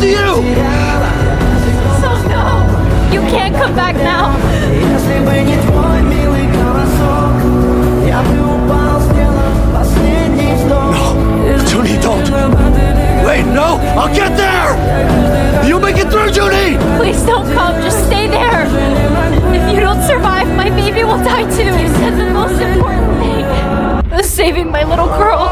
to you! So no, you can't come back now. No, Jun-hee, don't! Wait, no! I'll get there! You'll make it through, Jun-hee! Please don't come, just stay there. If you don't survive, my baby will die too. You said the most important thing was saving my little girl.